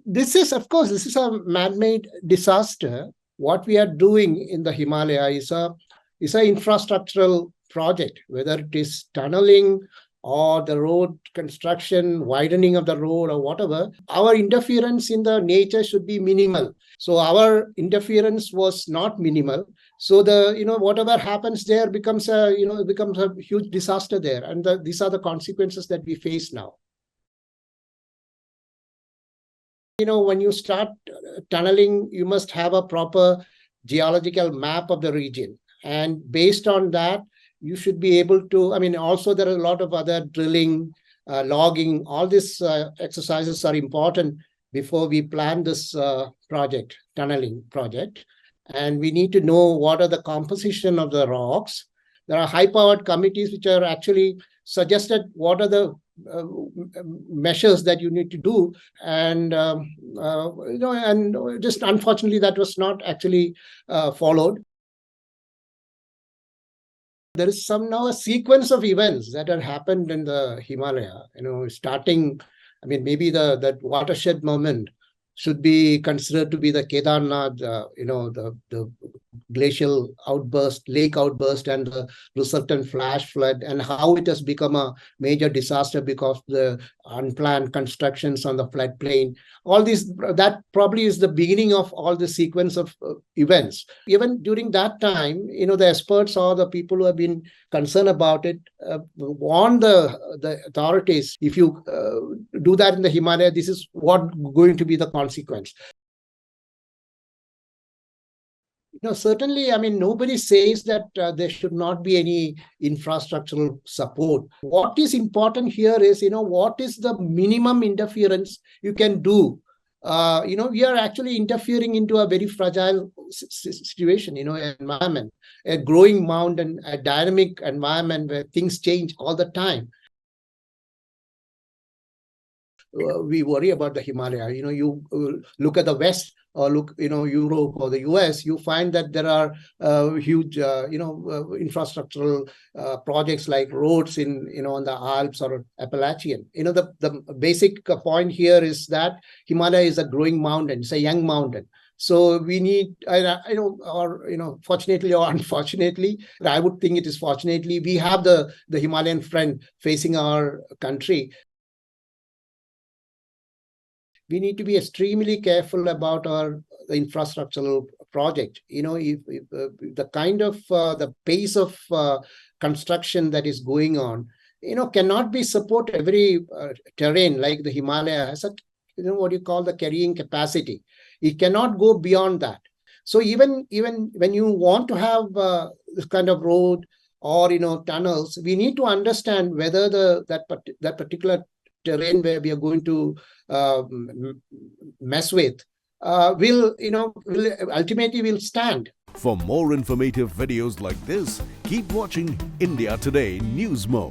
this is, of course, this is a man-made disaster. What we are doing in the Himalaya is a infrastructural project, whether it is tunneling or the road construction, widening of the road or whatever. Our interference in the nature should be minimal. So our interference was not minimal. So whatever happens there becomes a huge disaster there. And these are the consequences that we face now. When you start tunneling, you must have a proper geological map of the region. And based on that, you should be able to, also there are a lot of other drilling, logging, all these exercises are important before we plan this tunneling project. And we need to know what are the composition of the rocks. There are high-powered committees which are actually suggested what are the measures that you need to do, and and just unfortunately that was not actually followed. There is now a sequence of events that have happened in the Himalaya. Starting, maybe that watershed moment should be considered to be the Kedarnath, the glacial outburst, lake outburst, and the resultant flash flood, and how it has become a major disaster because of the unplanned constructions on the floodplain. All these, that probably is the beginning of all the sequence of events. Even during that time, the experts or the people who have been concerned about it warn the authorities, if you do that in the Himalaya, this is what going to be the consequence. Certainly, nobody says that there should not be any infrastructural support. What is important here is, what is the minimum interference you can do? We are actually interfering into a very fragile situation, environment, a growing mountain, a dynamic environment where things change all the time. We worry about the Himalaya. You look at the West, or look, Europe or the US, you find that there are huge, infrastructural projects like roads on the Alps or Appalachian. The basic point here is that Himalaya is a growing mountain. It's a young mountain. So we need, fortunately or unfortunately, I would think it is fortunately, we have the Himalayan friend facing our country. We need to be extremely careful about the infrastructural project. If the kind of the pace of construction that is going on, cannot be support every terrain like the Himalaya has what you call the carrying capacity. It cannot go beyond that. So even when you want to have this kind of road or tunnels, we need to understand whether that particular terrain where we are going to mess with will ultimately stand. For more informative videos like this, keep watching India Today News Mo.